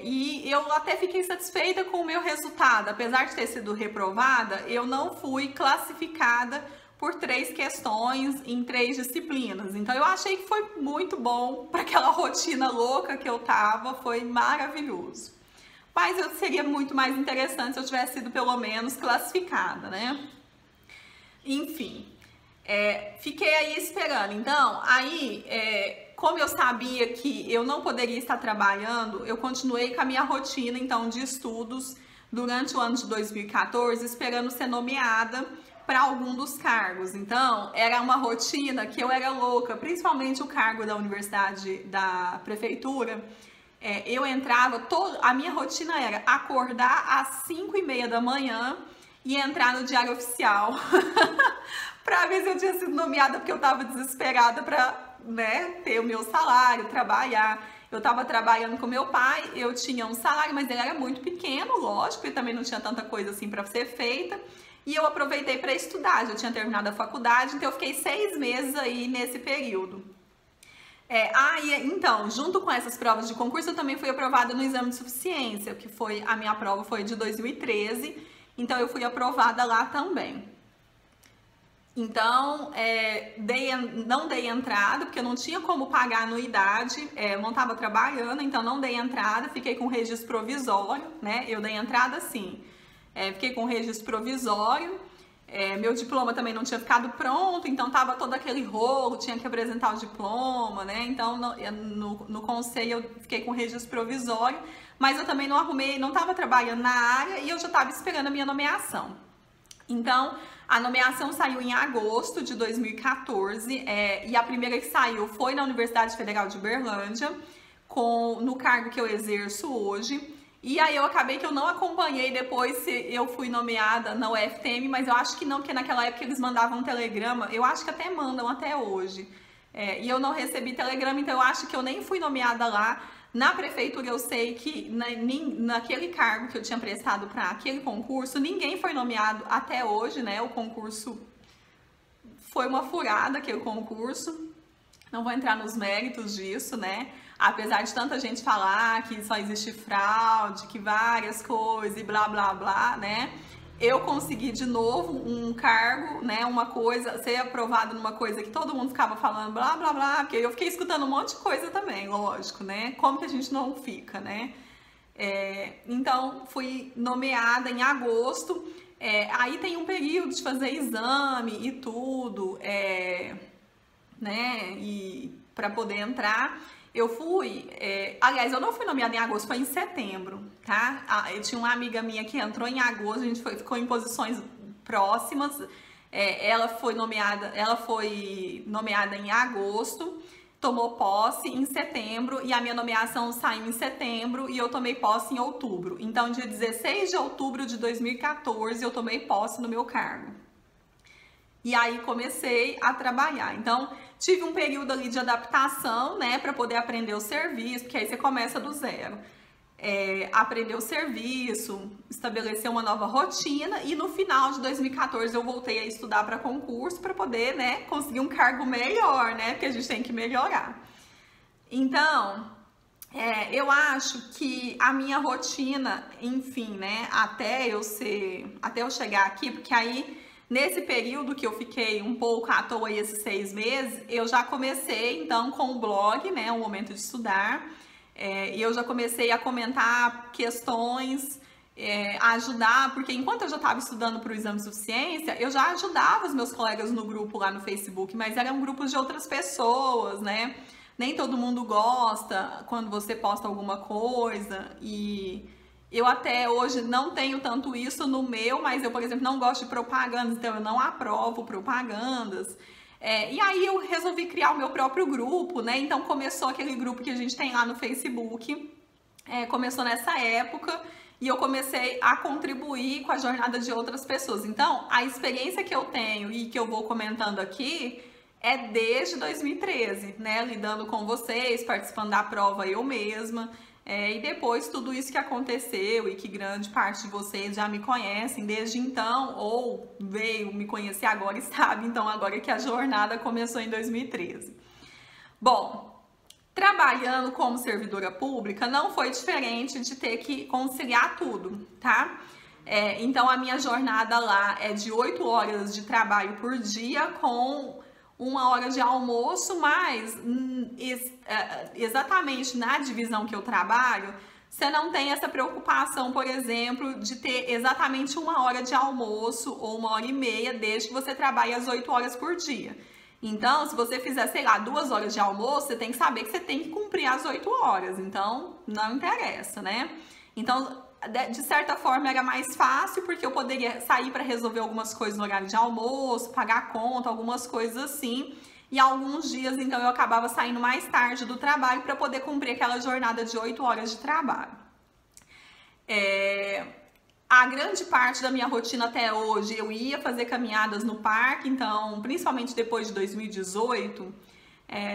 e eu até fiquei satisfeita com o meu resultado. Apesar de ter sido reprovada, eu não fui classificada por 3 questões em 3 disciplinas. Então eu achei que foi muito bom para aquela rotina louca que eu tava, foi maravilhoso. Mas seria muito mais interessante se eu tivesse sido pelo menos classificada, né? Enfim, fiquei aí esperando. Então, aí, como eu sabia que eu não poderia estar trabalhando, eu continuei com a minha rotina, então, de estudos durante o ano de 2014, esperando ser nomeada para algum dos cargos. Então, era uma rotina que eu era louca, principalmente o cargo da universidade, da prefeitura. Eu entrava, a minha rotina era acordar às 5h30 da manhã e entrar no Diário Oficial para ver se eu tinha sido nomeada, porque eu tava desesperada para, né, ter o meu salário, trabalhar. Eu tava trabalhando com meu pai, eu tinha um salário, mas ele era muito pequeno, lógico, e também não tinha tanta coisa assim para ser feita. E eu aproveitei para estudar, já tinha terminado a faculdade, então eu fiquei 6 meses aí nesse período. Então, junto com essas provas de concurso, eu também fui aprovada no exame de suficiência, que foi, a minha prova foi de 2013, então eu fui aprovada lá também. Então, não dei entrada, porque eu não tinha como pagar a anuidade, eu não estava trabalhando, então não dei entrada, fiquei com registro provisório, né? Eu dei entrada sim, fiquei com registro provisório, meu diploma também não tinha ficado pronto, então tava todo aquele rolo, tinha que apresentar o diploma, né? Então no conselho eu fiquei com registro provisório, mas eu também não arrumei, não estava trabalhando na área e eu já estava esperando a minha nomeação. Então, a nomeação saiu em agosto de 2014 e a primeira que saiu foi na Universidade Federal de Uberlândia, no cargo que eu exerço hoje. E aí eu acabei que eu não acompanhei depois se eu fui nomeada na UFTM, mas eu acho que não, porque naquela época eles mandavam um telegrama, eu acho que até mandam até hoje. E eu não recebi telegrama, então eu acho que eu nem fui nomeada lá. Na prefeitura eu sei que naquele cargo que eu tinha prestado para aquele concurso, ninguém foi nomeado até hoje, né? O concurso foi uma furada, aquele concurso. Não vou entrar nos méritos disso, né? Apesar de tanta gente falar que só existe fraude, que várias coisas e blá blá blá, né? Eu consegui de novo um cargo, né? Uma coisa, ser aprovado numa coisa que todo mundo ficava falando blá blá blá, porque eu fiquei escutando um monte de coisa também, lógico, né? Como que a gente não fica, né? Então, fui nomeada em agosto, aí tem um período de fazer exame e tudo, né? E para poder entrar. Eu fui, aliás, eu não fui nomeada em agosto, foi em setembro, tá? Eu tinha uma amiga minha que entrou em agosto, a gente ficou em posições próximas. Ela foi nomeada em agosto, tomou posse em setembro e a minha nomeação saiu em setembro e eu tomei posse em outubro. Então, dia 16 de outubro de 2014, eu tomei posse no meu cargo. E aí comecei a trabalhar. Então, tive um período ali de adaptação, né, para poder aprender o serviço, porque aí você começa do zero. Aprender o serviço, estabelecer uma nova rotina e no final de 2014 eu voltei a estudar para concurso para poder, né, conseguir um cargo melhor, né, porque a gente tem que melhorar. Então, eu acho que a minha rotina, enfim, né, até eu chegar aqui, porque aí nesse período que eu fiquei um pouco à toa aí, esses 6 meses, eu já comecei então com o blog, né, o Momento de Estudar, e eu já comecei a comentar questões, ajudar, porque enquanto eu já estava estudando para o exame de suficiência, eu já ajudava os meus colegas no grupo lá no Facebook, mas eram grupos de outras pessoas, né, nem todo mundo gosta quando você posta alguma coisa e eu até hoje não tenho tanto isso no meu, mas eu, por exemplo, não gosto de propagandas, então eu não aprovo propagandas. E aí eu resolvi criar o meu próprio grupo, né? Então começou aquele grupo que a gente tem lá no Facebook, começou nessa época e eu comecei a contribuir com a jornada de outras pessoas. Então, a experiência que eu tenho e que eu vou comentando aqui é desde 2013, né? Lidando com vocês, participando da prova eu mesma. E depois tudo isso que aconteceu e que grande parte de vocês já me conhecem desde então ou veio me conhecer agora e sabe, então agora que a jornada começou em 2013. Bom, trabalhando como servidora pública não foi diferente de ter que conciliar tudo, tá? Então a minha jornada lá é de 8 horas de trabalho por dia com 1 hora de almoço, mas exatamente na divisão que eu trabalho, você não tem essa preocupação, por exemplo, de ter exatamente 1 hora de almoço ou 1 hora e meia, desde que você trabalhe as 8 horas por dia. Então, se você fizer, sei lá, 2 horas de almoço, você tem que saber que você tem que cumprir as 8 horas. Então, não interessa, né? Então, de certa forma era mais fácil, porque eu poderia sair para resolver algumas coisas no horário de almoço, pagar conta, algumas coisas assim. E alguns dias, então, eu acabava saindo mais tarde do trabalho para poder cumprir aquela jornada de 8 horas de trabalho. A grande parte da minha rotina até hoje, eu ia fazer caminhadas no parque, então, principalmente depois de 2018,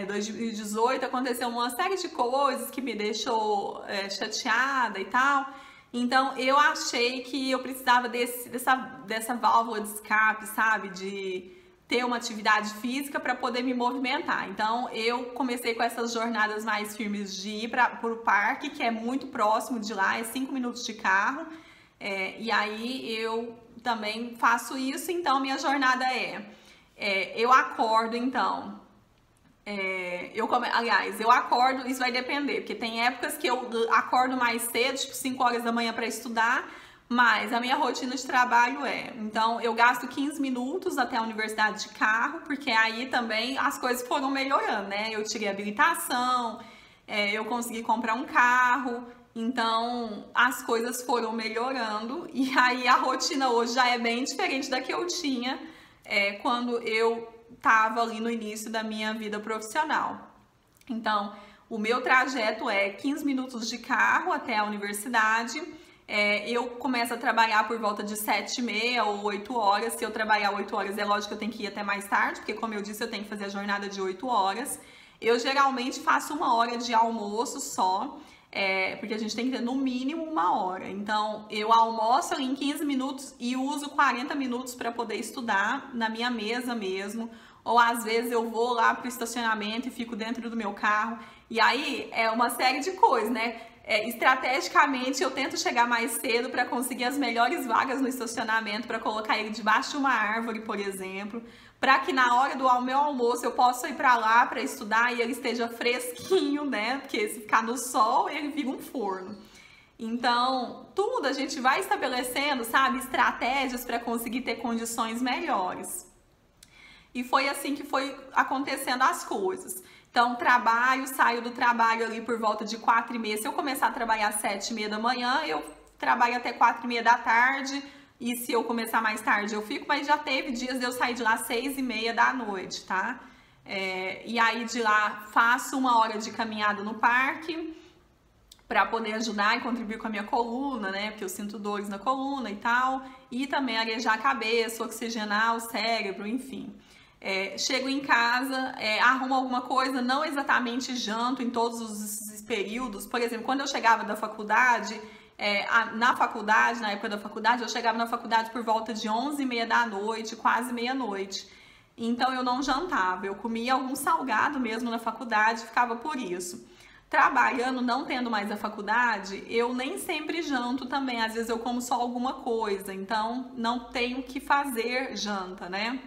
2018 aconteceu uma série de coisas que me deixou chateada e tal. Então, eu achei que eu precisava dessa válvula de escape, sabe? De ter uma atividade física para poder me movimentar. Então, eu comecei com essas jornadas mais firmes de ir para o parque, que é muito próximo de lá, é 5 minutos de carro. E aí, eu também faço isso. Então, minha jornada eu acordo, então... Aliás, eu acordo, isso vai depender, porque tem épocas que eu acordo mais cedo, tipo 5 horas da manhã para estudar, mas a minha rotina de trabalho então eu gasto 15 minutos até a universidade de carro, porque aí também as coisas foram melhorando, né? Eu tirei habilitação, eu consegui comprar um carro, então as coisas foram melhorando, e aí a rotina hoje já é bem diferente da que eu tinha quando eu estava ali no início da minha vida profissional. Então, o meu trajeto é 15 minutos de carro até a universidade. Eu começo a trabalhar por volta de 7h30 ou 8 horas. Se eu trabalhar 8 horas, é lógico que eu tenho que ir até mais tarde, porque, como eu disse, eu tenho que fazer a jornada de 8 horas. Eu geralmente faço 1 hora de almoço só, porque a gente tem que ter no mínimo 1 hora. Então, eu almoço ali em 15 minutos e uso 40 minutos para poder estudar na minha mesa mesmo. Ou às vezes eu vou lá pro estacionamento e fico dentro do meu carro. E aí é uma série de coisas, né? Estrategicamente eu tento chegar mais cedo para conseguir as melhores vagas no estacionamento, para colocar ele debaixo de uma árvore, por exemplo, para que na hora do meu almoço eu possa ir para lá para estudar e ele esteja fresquinho, né? Porque se ficar no sol, ele vira um forno. Então, tudo a gente vai estabelecendo, sabe, estratégias para conseguir ter condições melhores. E foi assim que foi acontecendo as coisas. Então, saio do trabalho ali por volta de 4h30. Se eu começar a trabalhar às 7h30 da manhã, eu trabalho até 4h30 da tarde. E se eu começar mais tarde, eu fico. Mas já teve dias de eu sair de lá às 6h30 da noite, tá? E aí de lá faço 1 hora de caminhada no parque para poder ajudar e contribuir com a minha coluna, né? Porque eu sinto dores na coluna e tal. E também arejar a cabeça, oxigenar o cérebro, enfim. Chego em casa, arrumo alguma coisa, não exatamente janto em todos os períodos. Por exemplo, quando eu chegava da faculdade, na época da faculdade, eu chegava na faculdade por volta de 11h30 da noite, quase meia-noite. Então eu não jantava, eu comia algum salgado mesmo na faculdade, ficava por isso. Trabalhando, não tendo mais a faculdade, eu nem sempre janto também, às vezes eu como só alguma coisa, então não tenho que fazer janta, né?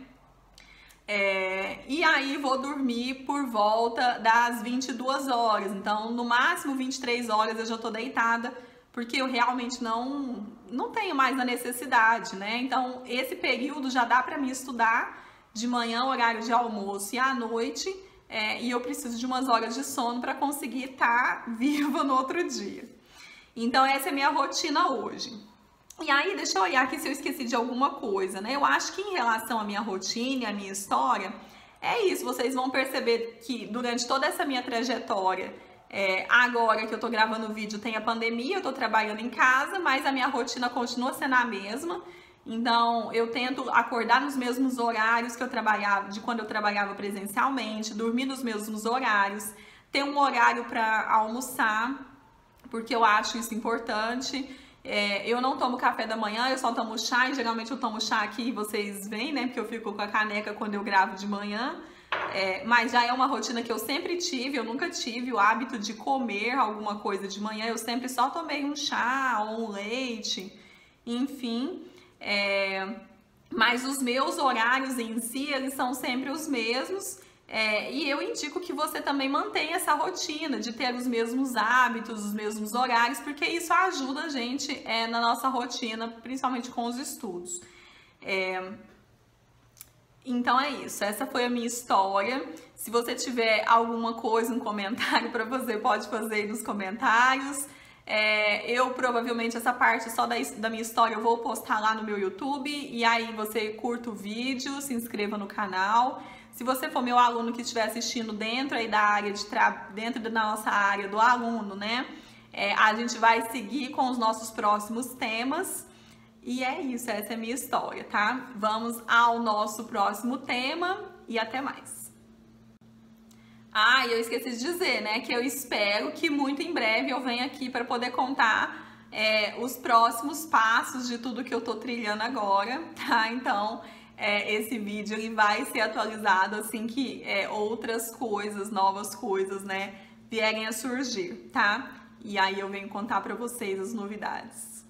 E aí vou dormir por volta das 22 horas, então no máximo 23 horas eu já tô deitada, porque eu realmente não tenho mais a necessidade, né? Então esse período já dá para mim estudar de manhã, horário de almoço, e à noite, e eu preciso de umas horas de sono para conseguir estar viva no outro dia. Então essa é a minha rotina hoje. E aí, deixa eu olhar aqui se eu esqueci de alguma coisa, né? Eu acho que em relação à minha rotina e à minha história, é isso. Vocês vão perceber que durante toda essa minha trajetória, agora que eu tô gravando o vídeo, tem a pandemia, eu tô trabalhando em casa, mas a minha rotina continua sendo a mesma. Então, eu tento acordar nos mesmos horários que eu trabalhava, de quando eu trabalhava presencialmente, dormir nos mesmos horários, ter um horário para almoçar, porque eu acho isso importante. Eu não tomo café da manhã, eu só tomo chá, e geralmente eu tomo chá aqui, vocês veem, né, porque eu fico com a caneca quando eu gravo de manhã, mas já é uma rotina que eu sempre tive, eu nunca tive o hábito de comer alguma coisa de manhã, eu sempre só tomei um chá ou um leite, enfim, mas os meus horários em si, eles são sempre os mesmos. E eu indico que você também mantenha essa rotina de ter os mesmos hábitos, os mesmos horários, porque isso ajuda a gente na nossa rotina, principalmente com os estudos. Então é isso, essa foi a minha história. Se você tiver alguma coisa, um comentário para fazer, pode fazer aí nos comentários. Eu provavelmente essa parte só da minha história eu vou postar lá no meu YouTube, e aí você curta o vídeo, se inscreva no canal. Se você for meu aluno que estiver assistindo dentro aí da área dentro da nossa área do aluno, né? A gente vai seguir com os nossos próximos temas. E é isso, essa é a minha história, tá? Vamos ao nosso próximo tema e até mais. E eu esqueci de dizer, né, que eu espero que muito em breve eu venha aqui para poder contar os próximos passos de tudo que eu tô trilhando agora, tá? Então, esse vídeo ele vai ser atualizado assim que outras coisas, novas coisas, né, vierem a surgir, tá? E aí eu venho contar para vocês as novidades.